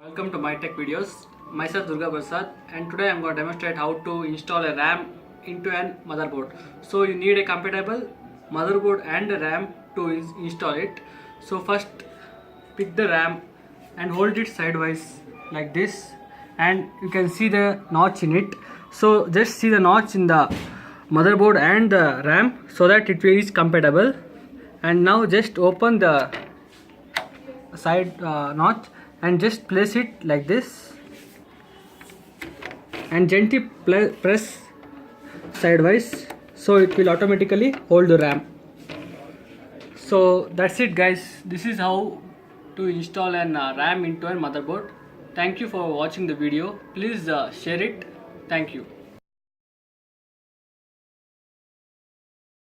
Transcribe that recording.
Welcome to my tech videos. Myself Durga Prasad, and today I'm going to demonstrate how to install a RAM into an motherboard. So you need a compatible motherboard and a RAM to install it. So first pick the RAM and hold it sideways like this, and you can see the notch in it. So just see the notch in the motherboard and the RAM so that it is compatible. And now just open the side notch and just place it like this and gently press sideways, so it will automatically hold the RAM. So that's it guys, this is how to install an RAM into a motherboard. Thank you for watching the video. Please share it. Thank you.